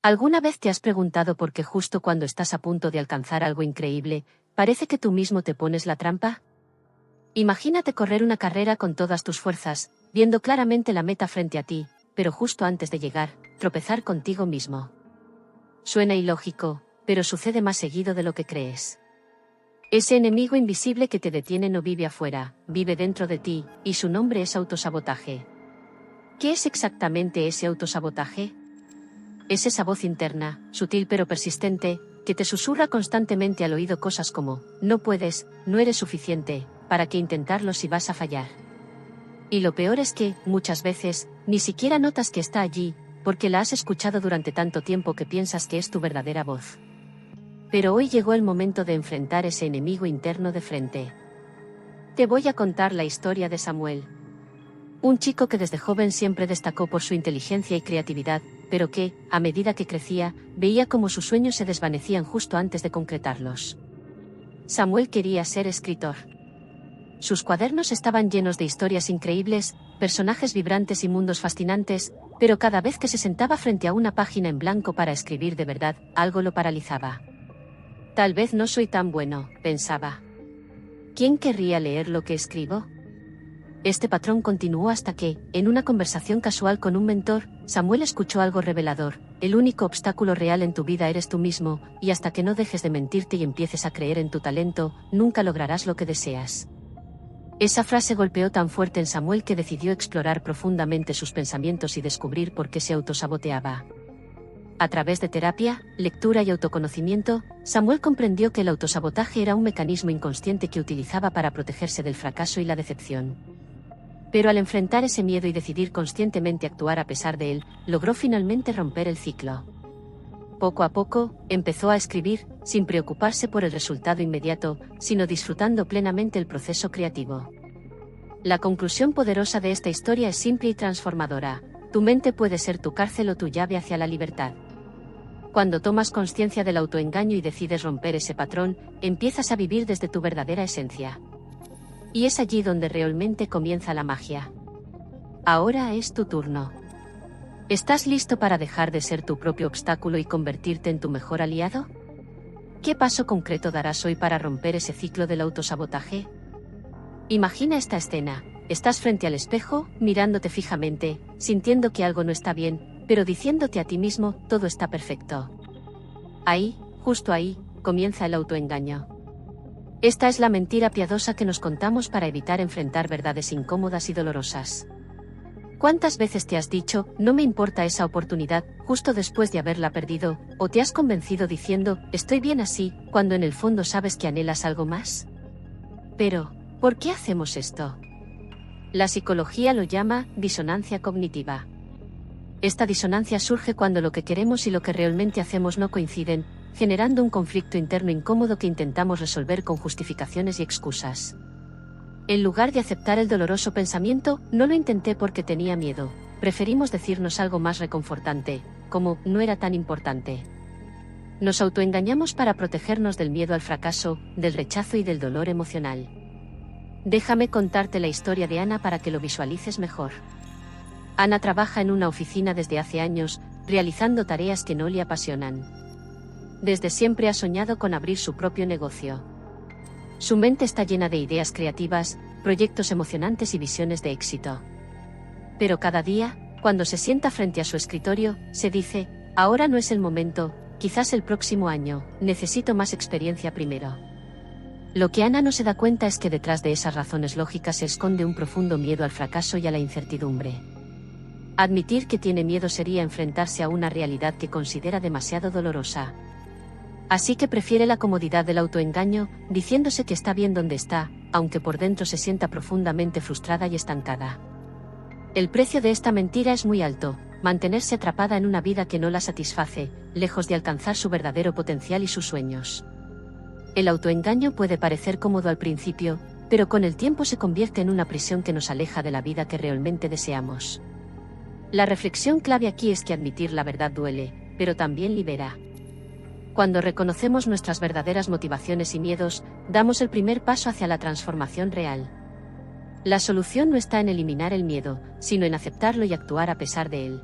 ¿Alguna vez te has preguntado por qué justo cuando estás a punto de alcanzar algo increíble, parece que tú mismo te pones la trampa? Imagínate correr una carrera con todas tus fuerzas, viendo claramente la meta frente a ti, pero justo antes de llegar, tropezar contigo mismo. Suena ilógico, pero sucede más seguido de lo que crees. Ese enemigo invisible que te detiene no vive afuera, vive dentro de ti, y su nombre es autosabotaje. ¿Qué es exactamente ese autosabotaje? Es esa voz interna, sutil pero persistente, que te susurra constantemente al oído cosas como, no puedes, no eres suficiente, ¿para qué intentarlo si vas a fallar? Y lo peor es que, muchas veces, ni siquiera notas que está allí, porque la has escuchado durante tanto tiempo que piensas que es tu verdadera voz. Pero hoy llegó el momento de enfrentar ese enemigo interno de frente. Te voy a contar la historia de Samuel. Un chico que desde joven siempre destacó por su inteligencia y creatividad, pero que, a medida que crecía, veía cómo sus sueños se desvanecían justo antes de concretarlos. Samuel quería ser escritor. Sus cuadernos estaban llenos de historias increíbles, personajes vibrantes y mundos fascinantes, pero cada vez que se sentaba frente a una página en blanco para escribir de verdad, algo lo paralizaba. Tal vez no soy tan bueno, pensaba. ¿Quién querría leer lo que escribo? Este patrón continuó hasta que, en una conversación casual con un mentor, Samuel escuchó algo revelador: el único obstáculo real en tu vida eres tú mismo, y hasta que no dejes de mentirte y empieces a creer en tu talento, nunca lograrás lo que deseas. Esa frase golpeó tan fuerte en Samuel que decidió explorar profundamente sus pensamientos y descubrir por qué se autosaboteaba. A través de terapia, lectura y autoconocimiento, Samuel comprendió que el autosabotaje era un mecanismo inconsciente que utilizaba para protegerse del fracaso y la decepción. Pero al enfrentar ese miedo y decidir conscientemente actuar a pesar de él, logró finalmente romper el ciclo. Poco a poco, empezó a escribir, sin preocuparse por el resultado inmediato, sino disfrutando plenamente el proceso creativo. La conclusión poderosa de esta historia es simple y transformadora: tu mente puede ser tu cárcel o tu llave hacia la libertad. Cuando tomas conciencia del autoengaño y decides romper ese patrón, empiezas a vivir desde tu verdadera esencia. Y es allí donde realmente comienza la magia. Ahora es tu turno. ¿Estás listo para dejar de ser tu propio obstáculo y convertirte en tu mejor aliado? ¿Qué paso concreto darás hoy para romper ese ciclo del autosabotaje? Imagina esta escena: estás frente al espejo, mirándote fijamente, sintiendo que algo no está bien, pero diciéndote a ti mismo, todo está perfecto. Ahí, justo ahí, comienza el autoengaño. Esta es la mentira piadosa que nos contamos para evitar enfrentar verdades incómodas y dolorosas. ¿Cuántas veces te has dicho, no me importa esa oportunidad, justo después de haberla perdido, o te has convencido diciendo, estoy bien así, cuando en el fondo sabes que anhelas algo más? Pero, ¿por qué hacemos esto? La psicología lo llama disonancia cognitiva. Esta disonancia surge cuando lo que queremos y lo que realmente hacemos no coinciden, generando un conflicto interno incómodo que intentamos resolver con justificaciones y excusas. En lugar de aceptar el doloroso pensamiento, no lo intenté porque tenía miedo, preferimos decirnos algo más reconfortante, como, no era tan importante. Nos autoengañamos para protegernos del miedo al fracaso, del rechazo y del dolor emocional. Déjame contarte la historia de Ana para que lo visualices mejor. Ana trabaja en una oficina desde hace años, realizando tareas que no le apasionan. Desde siempre ha soñado con abrir su propio negocio. Su mente está llena de ideas creativas, proyectos emocionantes y visiones de éxito. Pero cada día, cuando se sienta frente a su escritorio, se dice, ahora no es el momento, quizás el próximo año, necesito más experiencia primero. Lo que Ana no se da cuenta es que detrás de esas razones lógicas se esconde un profundo miedo al fracaso y a la incertidumbre. Admitir que tiene miedo sería enfrentarse a una realidad que considera demasiado dolorosa. Así que prefiere la comodidad del autoengaño, diciéndose que está bien donde está, aunque por dentro se sienta profundamente frustrada y estancada. El precio de esta mentira es muy alto: mantenerse atrapada en una vida que no la satisface, lejos de alcanzar su verdadero potencial y sus sueños. El autoengaño puede parecer cómodo al principio, pero con el tiempo se convierte en una prisión que nos aleja de la vida que realmente deseamos. La reflexión clave aquí es que admitir la verdad duele, pero también libera. Cuando reconocemos nuestras verdaderas motivaciones y miedos, damos el primer paso hacia la transformación real. La solución no está en eliminar el miedo, sino en aceptarlo y actuar a pesar de él.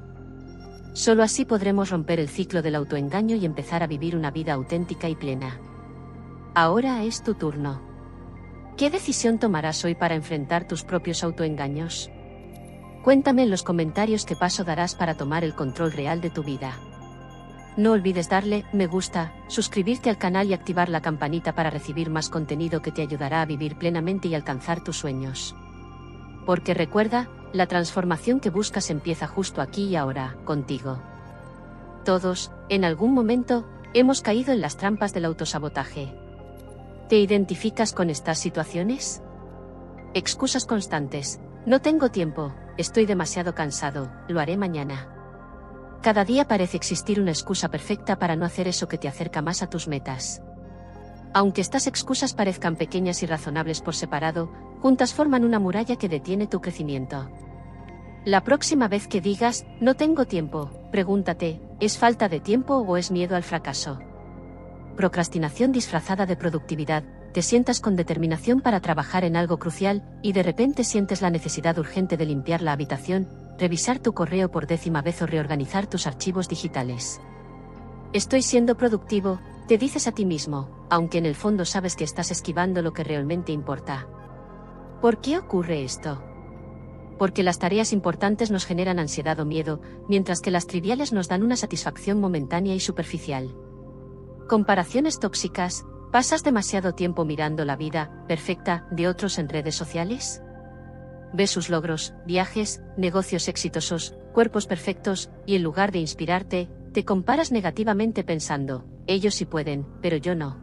Solo así podremos romper el ciclo del autoengaño y empezar a vivir una vida auténtica y plena. Ahora es tu turno. ¿Qué decisión tomarás hoy para enfrentar tus propios autoengaños? Cuéntame en los comentarios qué paso darás para tomar el control real de tu vida. No olvides darle me gusta, suscribirte al canal y activar la campanita para recibir más contenido que te ayudará a vivir plenamente y alcanzar tus sueños. Porque recuerda, la transformación que buscas empieza justo aquí y ahora, contigo. Todos, en algún momento, hemos caído en las trampas del autosabotaje. ¿Te identificas con estas situaciones? Excusas constantes. No tengo tiempo, estoy demasiado cansado, lo haré mañana. Cada día parece existir una excusa perfecta para no hacer eso que te acerca más a tus metas. Aunque estas excusas parezcan pequeñas y razonables por separado, juntas forman una muralla que detiene tu crecimiento. La próxima vez que digas, no tengo tiempo, pregúntate, ¿es falta de tiempo o es miedo al fracaso? Procrastinación disfrazada de productividad. Te sientas con determinación para trabajar en algo crucial, y de repente sientes la necesidad urgente de limpiar la habitación, revisar tu correo por 10ª vez o reorganizar tus archivos digitales. Estoy siendo productivo, te dices a ti mismo, aunque en el fondo sabes que estás esquivando lo que realmente importa. ¿Por qué ocurre esto? Porque las tareas importantes nos generan ansiedad o miedo, mientras que las triviales nos dan una satisfacción momentánea y superficial. Comparaciones tóxicas. ¿Pasas demasiado tiempo mirando la vida perfecta de otros en redes sociales? Ves sus logros, viajes, negocios exitosos, cuerpos perfectos, y en lugar de inspirarte, te comparas negativamente pensando, ellos sí pueden, pero yo no.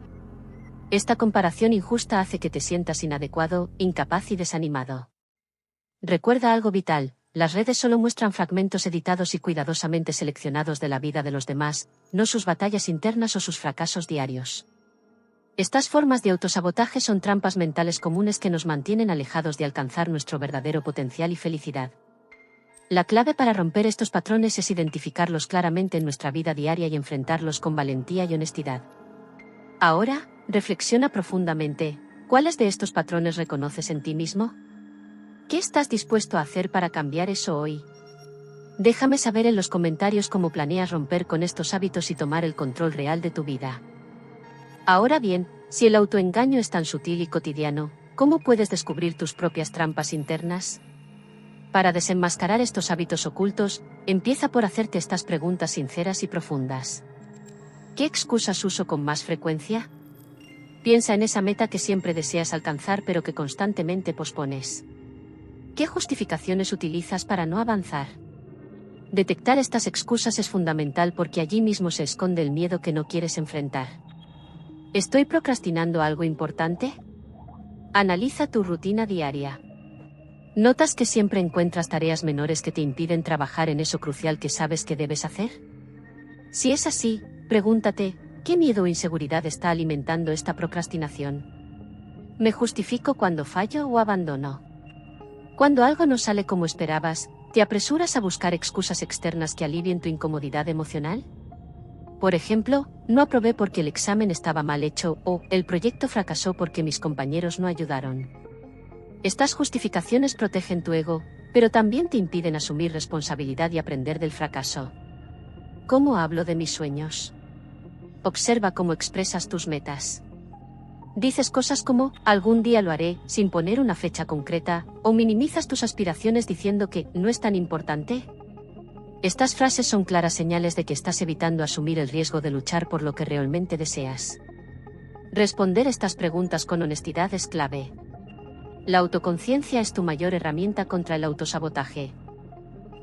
Esta comparación injusta hace que te sientas inadecuado, incapaz y desanimado. Recuerda algo vital, las redes solo muestran fragmentos editados y cuidadosamente seleccionados de la vida de los demás, no sus batallas internas o sus fracasos diarios. Estas formas de autosabotaje son trampas mentales comunes que nos mantienen alejados de alcanzar nuestro verdadero potencial y felicidad. La clave para romper estos patrones es identificarlos claramente en nuestra vida diaria y enfrentarlos con valentía y honestidad. Ahora, reflexiona profundamente, ¿cuáles de estos patrones reconoces en ti mismo? ¿Qué estás dispuesto a hacer para cambiar eso hoy? Déjame saber en los comentarios cómo planeas romper con estos hábitos y tomar el control real de tu vida. Ahora bien, si el autoengaño es tan sutil y cotidiano, ¿cómo puedes descubrir tus propias trampas internas? Para desenmascarar estos hábitos ocultos, empieza por hacerte estas preguntas sinceras y profundas. ¿Qué excusas uso con más frecuencia? Piensa en esa meta que siempre deseas alcanzar pero que constantemente pospones. ¿Qué justificaciones utilizas para no avanzar? Detectar estas excusas es fundamental porque allí mismo se esconde el miedo que no quieres enfrentar. ¿Estoy procrastinando algo importante? Analiza tu rutina diaria. ¿Notas que siempre encuentras tareas menores que te impiden trabajar en eso crucial que sabes que debes hacer? Si es así, pregúntate, ¿qué miedo o inseguridad está alimentando esta procrastinación? ¿Me justifico cuando fallo o abandono? Cuando algo no sale como esperabas, ¿te apresuras a buscar excusas externas que alivien tu incomodidad emocional? Por ejemplo, no aprobé porque el examen estaba mal hecho o el proyecto fracasó porque mis compañeros no ayudaron. Estas justificaciones protegen tu ego, pero también te impiden asumir responsabilidad y aprender del fracaso. ¿Cómo hablo de mis sueños? Observa cómo expresas tus metas. Dices cosas como, algún día lo haré, sin poner una fecha concreta, o minimizas tus aspiraciones diciendo que no es tan importante. Estas frases son claras señales de que estás evitando asumir el riesgo de luchar por lo que realmente deseas. Responder estas preguntas con honestidad es clave. La autoconciencia es tu mayor herramienta contra el autosabotaje.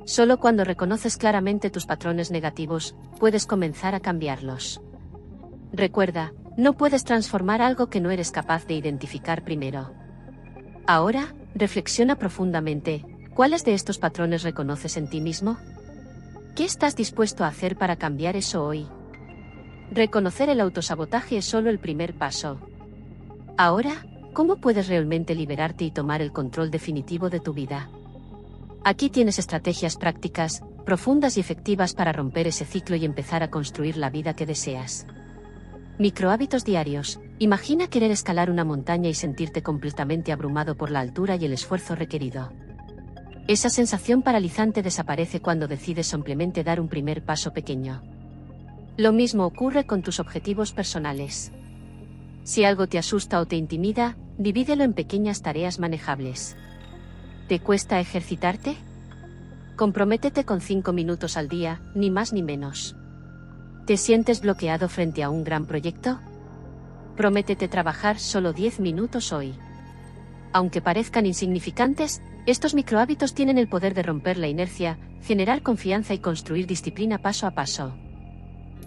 Solo cuando reconoces claramente tus patrones negativos, puedes comenzar a cambiarlos. Recuerda, no puedes transformar algo que no eres capaz de identificar primero. Ahora, reflexiona profundamente, ¿cuáles de estos patrones reconoces en ti mismo? ¿Qué estás dispuesto a hacer para cambiar eso hoy? Reconocer el autosabotaje es solo el primer paso. Ahora, ¿cómo puedes realmente liberarte y tomar el control definitivo de tu vida? Aquí tienes estrategias prácticas, profundas y efectivas para romper ese ciclo y empezar a construir la vida que deseas. Microhábitos diarios. Imagina querer escalar una montaña y sentirte completamente abrumado por la altura y el esfuerzo requerido. Esa sensación paralizante desaparece cuando decides simplemente dar un primer paso pequeño. Lo mismo ocurre con tus objetivos personales. Si algo te asusta o te intimida, divídelo en pequeñas tareas manejables. ¿Te cuesta ejercitarte? Comprométete con 5 minutos al día, ni más ni menos. ¿Te sientes bloqueado frente a un gran proyecto? Prométete trabajar solo 10 minutos hoy. Aunque parezcan insignificantes, estos microhábitos tienen el poder de romper la inercia, generar confianza y construir disciplina paso a paso.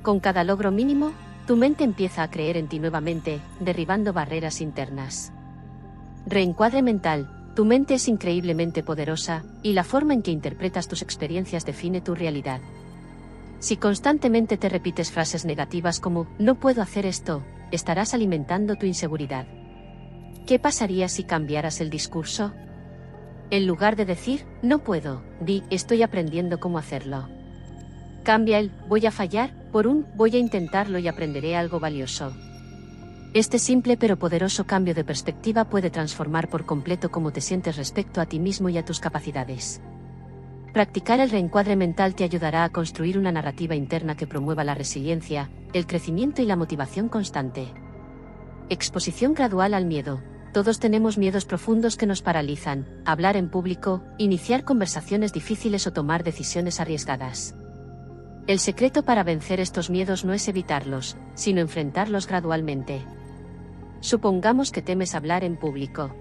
Con cada logro mínimo, tu mente empieza a creer en ti nuevamente, derribando barreras internas. Reencuadre mental. Tu mente es increíblemente poderosa, y la forma en que interpretas tus experiencias define tu realidad. Si constantemente te repites frases negativas como "no puedo hacer esto", estarás alimentando tu inseguridad. ¿Qué pasaría si cambiaras el discurso? En lugar de decir "no puedo", di "estoy aprendiendo cómo hacerlo". Cambia el "voy a fallar" por un "voy a intentarlo y aprenderé algo valioso". Este simple pero poderoso cambio de perspectiva puede transformar por completo cómo te sientes respecto a ti mismo y a tus capacidades. Practicar el reencuadre mental te ayudará a construir una narrativa interna que promueva la resiliencia, el crecimiento y la motivación constante. Exposición gradual al miedo. Todos tenemos miedos profundos que nos paralizan: hablar en público, iniciar conversaciones difíciles o tomar decisiones arriesgadas. El secreto para vencer estos miedos no es evitarlos, sino enfrentarlos gradualmente. Supongamos que temes hablar en público.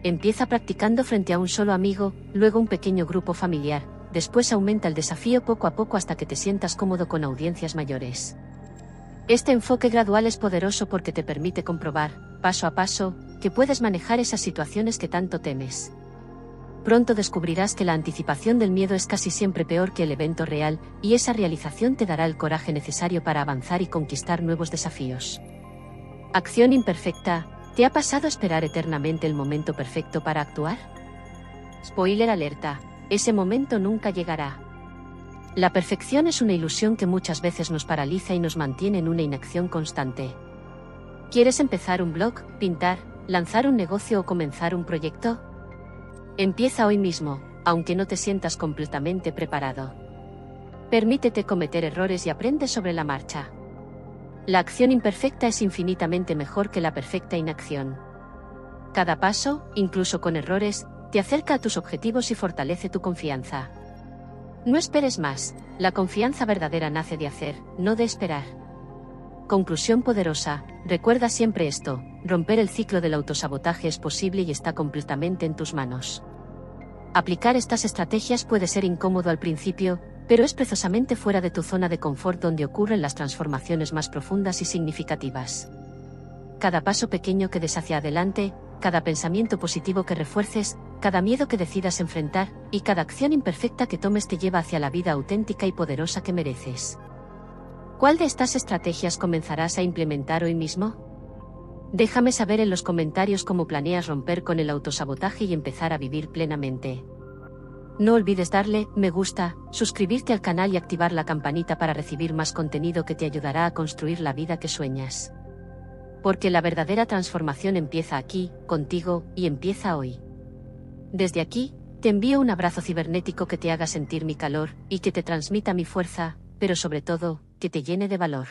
Empieza practicando frente a un solo amigo, luego un pequeño grupo familiar, después aumenta el desafío poco a poco hasta que te sientas cómodo con audiencias mayores. Este enfoque gradual es poderoso porque te permite comprobar, paso a paso, que puedes manejar esas situaciones que tanto temes. Pronto descubrirás que la anticipación del miedo es casi siempre peor que el evento real, y esa realización te dará el coraje necesario para avanzar y conquistar nuevos desafíos. Acción imperfecta. ¿Te ha pasado esperar eternamente el momento perfecto para actuar? Spoiler alerta. Ese momento nunca llegará. La perfección es una ilusión que muchas veces nos paraliza y nos mantiene en una inacción constante. ¿Quieres empezar un blog, pintar, lanzar un negocio o comenzar un proyecto? Empieza hoy mismo, aunque no te sientas completamente preparado. Permítete cometer errores y aprende sobre la marcha. La acción imperfecta es infinitamente mejor que la perfecta inacción. Cada paso, incluso con errores, te acerca a tus objetivos y fortalece tu confianza. No esperes más. La confianza verdadera nace de hacer, no de esperar. Conclusión poderosa. Recuerda siempre esto: romper el ciclo del autosabotaje es posible y está completamente en tus manos. Aplicar estas estrategias puede ser incómodo al principio, pero es precisamente fuera de tu zona de confort donde ocurren las transformaciones más profundas y significativas. Cada paso pequeño que des hacia adelante, cada pensamiento positivo que refuerces, cada miedo que decidas enfrentar, y cada acción imperfecta que tomes te lleva hacia la vida auténtica y poderosa que mereces. ¿Cuál de estas estrategias comenzarás a implementar hoy mismo? Déjame saber en los comentarios cómo planeas romper con el autosabotaje y empezar a vivir plenamente. No olvides darle me gusta, suscribirte al canal y activar la campanita para recibir más contenido que te ayudará a construir la vida que sueñas. Porque la verdadera transformación empieza aquí, contigo, y empieza hoy. Desde aquí, te envío un abrazo cibernético que te haga sentir mi calor, y que te transmita mi fuerza, pero sobre todo, que te llene de valor.